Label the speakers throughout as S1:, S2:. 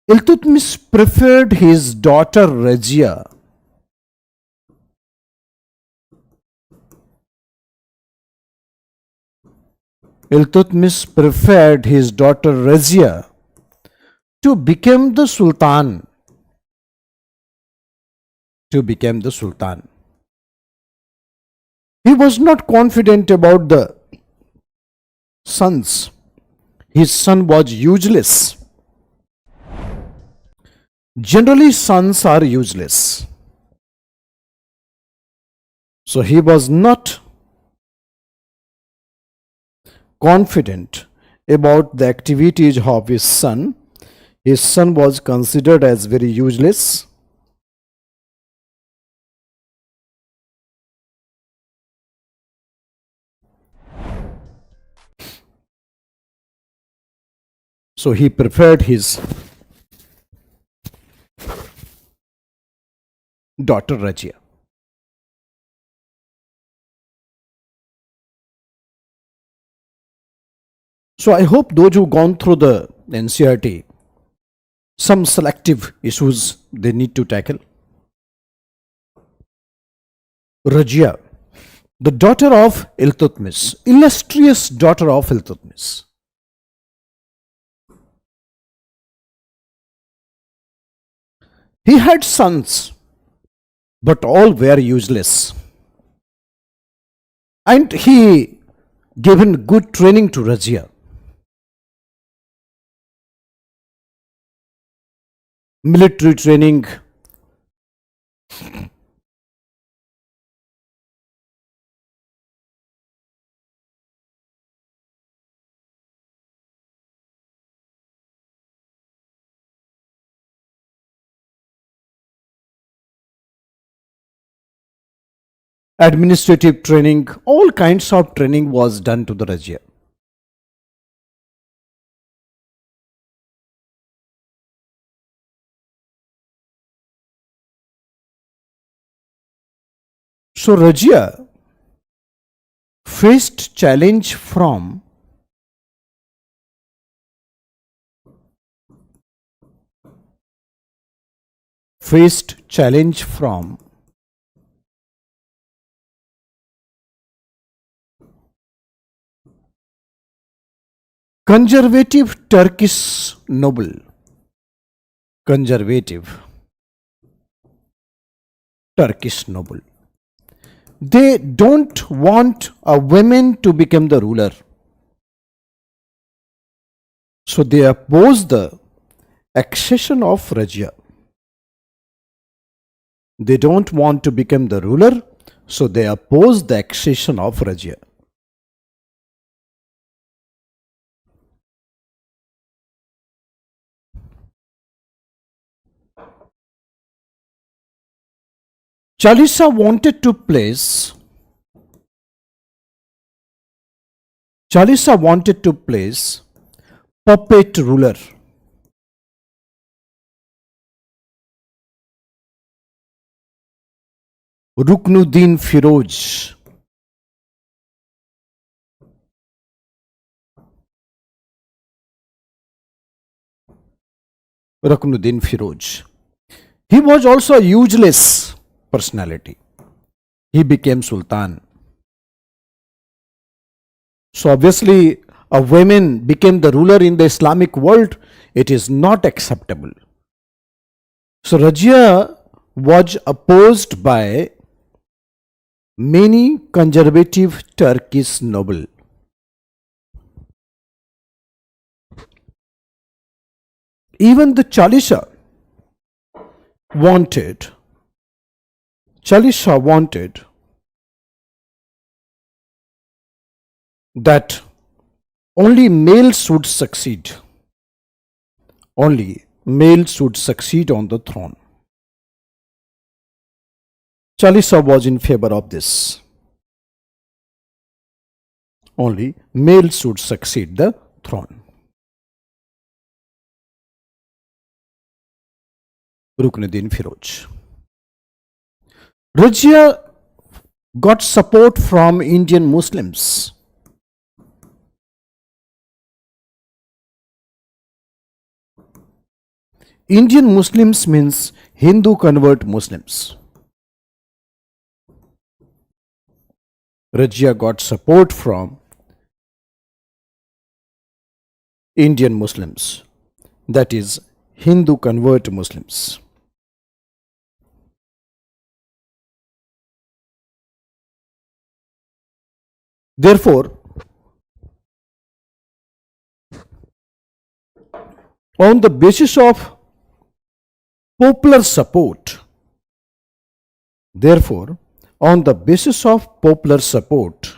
S1: Iltutmish preferred his daughter Raziya Iltutmish preferred his daughter Raziya to become the Sultan. To become the Sultan. He was not confident about the sons. His son was useless. Generally, sons are useless. So he was not confident about the activities of his son. His son was considered as very useless. So he preferred his daughter Raziya. So I hope those who gone through the NCERT, some selective issues they need to tackle. Raziya, the daughter of Iltutmish, illustrious daughter of Iltutmish. He had sons, but all were useless. And he given good training to Raziya. Military training, administrative training, all kinds of training was done to the Raziya. So Raziya faced challenge from conservative Turkish noble. Conservative Turkish noble. They don't want a woman to become the ruler. So they oppose the accession of Raziya. They don't want to become the ruler, so they oppose the accession of Raziya. Chalisa wanted to place puppet ruler. Ruknuddin Firoj. Ruknuddin Firoj. He was also a useless personality. He became Sultan. So obviously, a woman became the ruler in the Islamic world. It is not acceptable. So Raziya was opposed by many conservative Turkish nobles. Even the Chalisa wanted that only males should succeed. Only males should succeed on the throne. Chalisa was in favor of this. Only males should succeed the throne. Ruknuddin Firoj. Raziya got support from Indian Muslims. Indian Muslims means Hindu convert Muslims. Raziya got support from Indian Muslims, that is, Hindu convert Muslims. Therefore, on the basis of popular support, therefore, on the basis of popular support,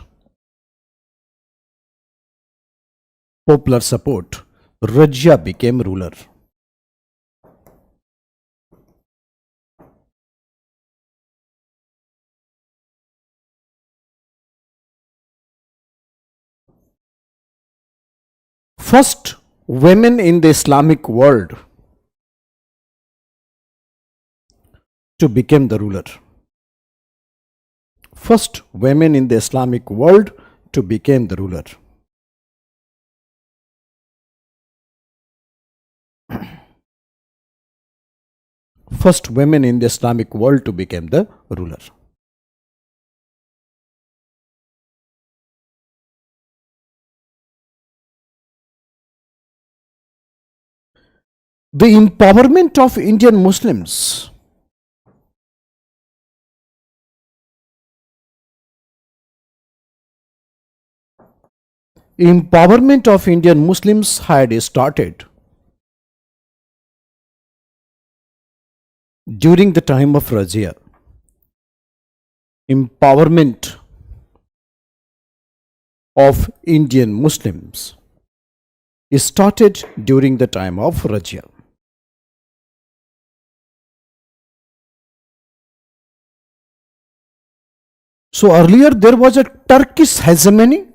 S1: Raziya became ruler. First women in the Islamic world to become the ruler. First women in the Islamic world to become the ruler. First women in the Islamic world to become the ruler. The empowerment of Indian Muslims. Empowerment of Indian Muslims had started during the time of Raziya. Empowerment of Indian Muslims started during the time of Raziya. So earlier there was a Turkish hegemony.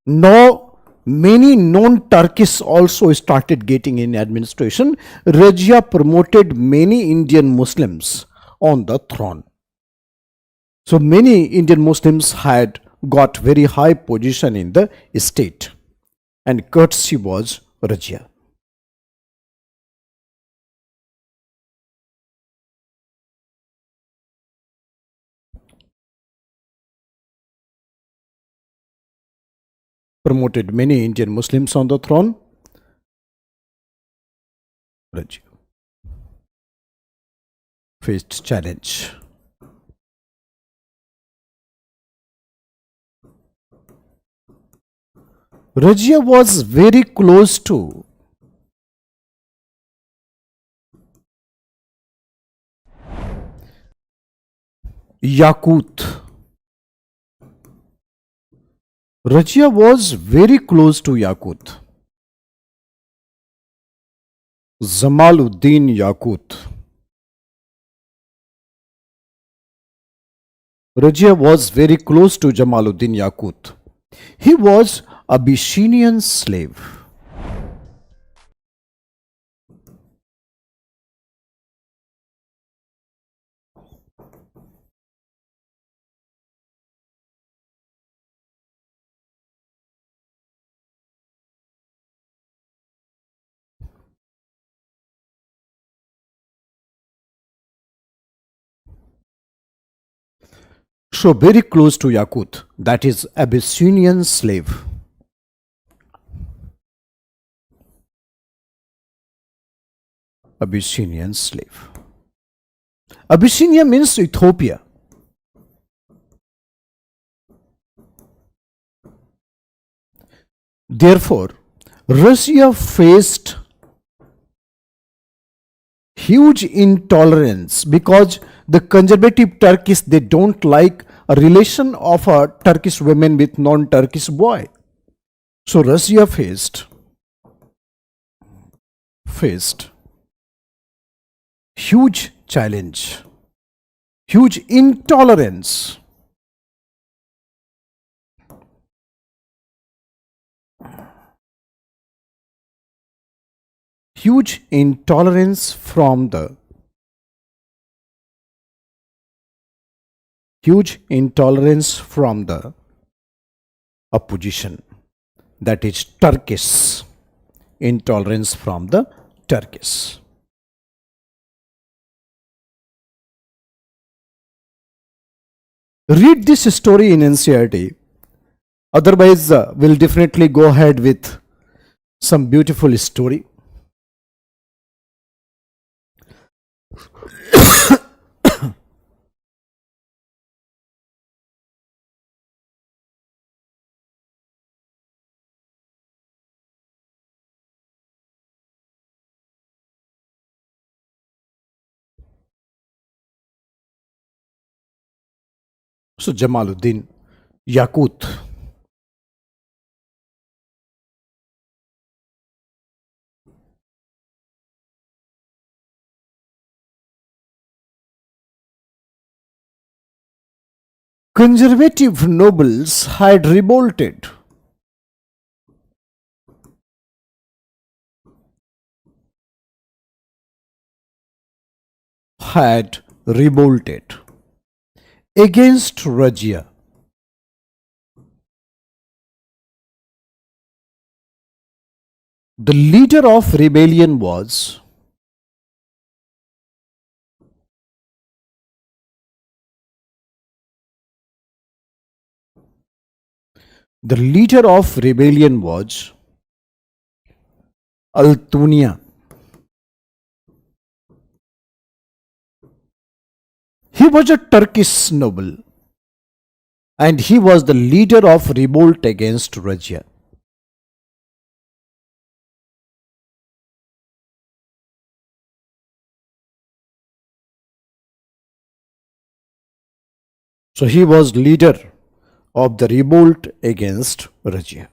S1: Now many non-Turkish also started getting in administration. Raziya promoted many Indian Muslims on the throne. So many Indian Muslims had got very high position in the state, and courtesy was Raziya. Promoted many Indian Muslims on the throne. Raziya faced challenge. Raziya was very close to Yakut. Raziya was very close to Yakut. Jamaluddin Yakut. Raziya was very close to Jamaluddin Yakut. He was Abyssinian slave. So very close to Yakut, that is Abyssinian slave. Abyssinian slave. Abyssinia means Ethiopia. Therefore, Russia faced huge intolerance because the conservative Turkish, they don't like a relation of a Turkish woman with non-Turkish boy. So Russia faced huge challenge, huge intolerance. Huge intolerance from the opposition, that is Turkish intolerance from the Turkish. Read this story in NCERT. Otherwise, we'll definitely go ahead with some beautiful story. So Jamaluddin, Yakut. Conservative nobles had revolted. Had revolted against Raziya. The leader of rebellion was the leader of rebellion was Altunia. He was a Turkish noble and he was the leader of revolt against Raziya. So he was leader of the revolt against Raziya.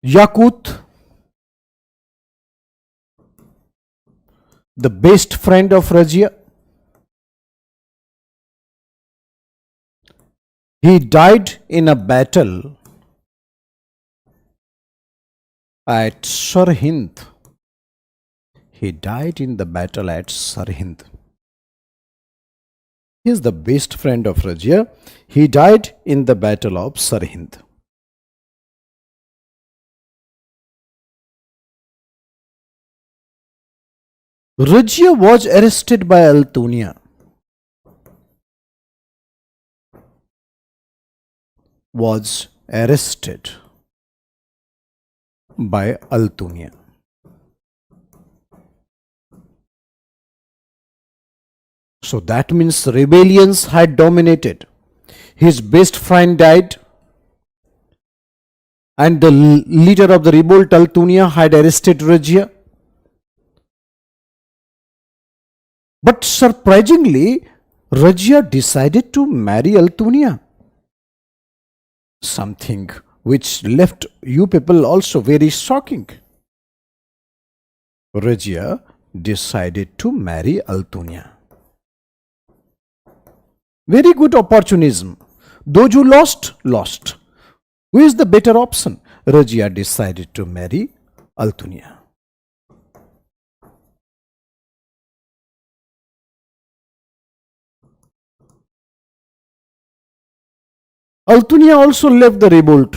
S1: Yakut, the best friend of Raziya, he died in a battle at Sirhind. He died in the battle at Sirhind. He is the best friend of Raziya. He died in the battle of Sirhind. Raziya was arrested by Altunia. Was arrested by Altunia. So that means rebellions had dominated. His best friend died and the leader of the revolt, Altunia, had arrested Raziya. But surprisingly, Raziya decided to marry Altunia. Something which left you people also very shocking. Raziya decided to marry Altunia. Very good opportunism. Those who lost, lost. Who is the better option? Raziya decided to marry Altunia. Altunia also left the revolt.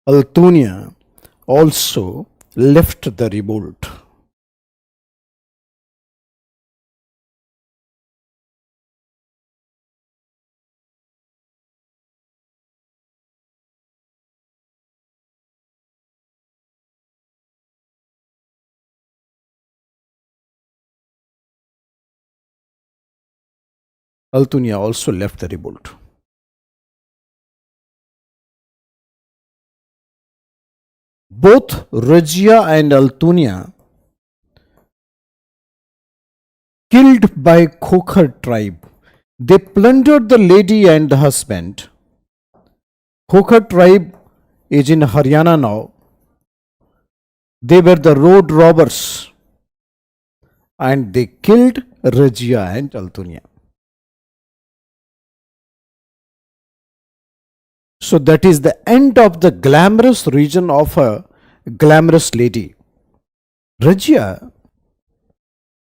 S1: Altunia also left the revolt. Altunia also left the revolt. Both Raziya and Altunia killed by Khokhar tribe. They plundered the lady and the husband. Khokhar tribe is in Haryana now. They were the road robbers and they killed Raziya and Altunia. So that is the end of the glamorous region of a glamorous lady. Raziya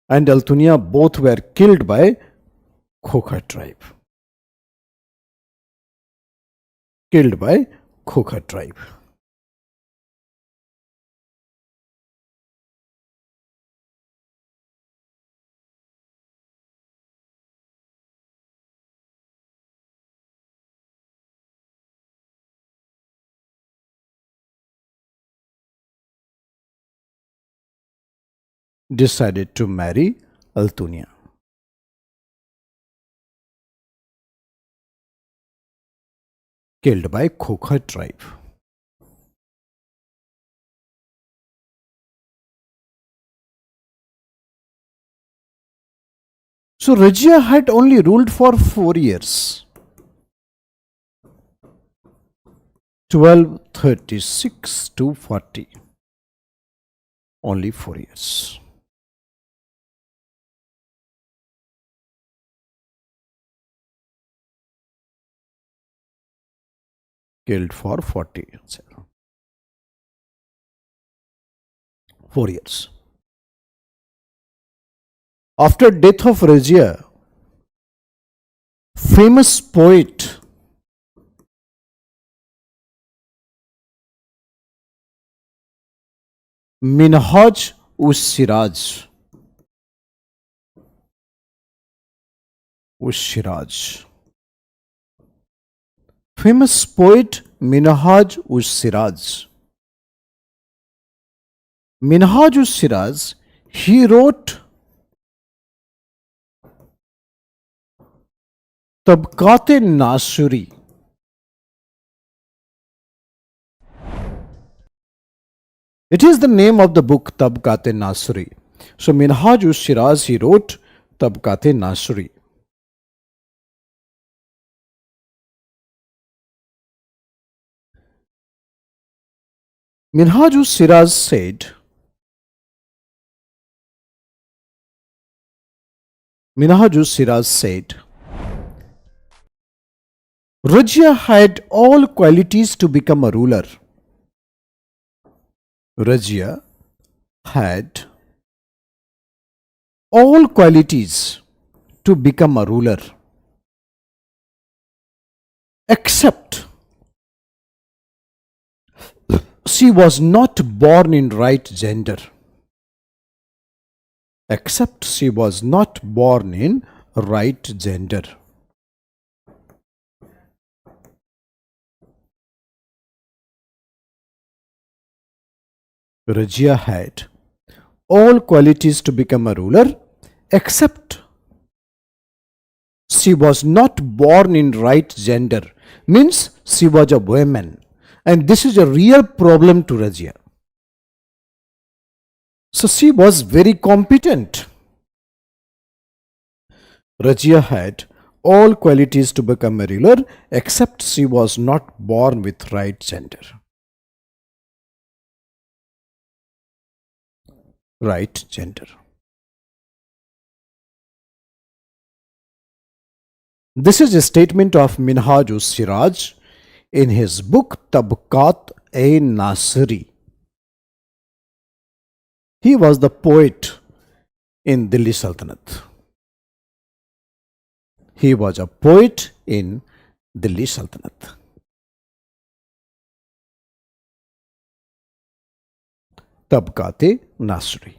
S1: and Altunia both were killed by Khokhar tribe. Killed by Khokhar tribe. decided to marry Altunia. Killed by Khokha tribe. So Raziya had only ruled for 4 years. 1236 to 40. Only 4 years. Killed for 40 years. 4 years. After death of Raziya, famous poet Minhaj us Siraj. Famous poet Minhaj us Siraj. Minhaj us Siraj, he wrote Tabqat-e Nasuri. It is the name of the book Tabqat-e Nasuri. So Minhaj us Siraj, he wrote Tabqat-e Nasuri. Minhaj us Siraj said, Raziya had all qualities to become a ruler. Raziya had all qualities to become a ruler, except she was not born in right gender. Except she was not born in right gender. Raziya had all qualities to become a ruler, except she was not born in right gender. Means she was a woman. And this is a real problem to Raziya. So she was very competent. Raziya had all qualities to become a ruler, except she was not born with right gender. Right gender. This is a statement of Minhaj us Siraj in his book Tabqat-e-Nasri. He was the poet in Delhi Sultanate. He was a poet in Delhi Sultanate. Tabqat-e-Nasri.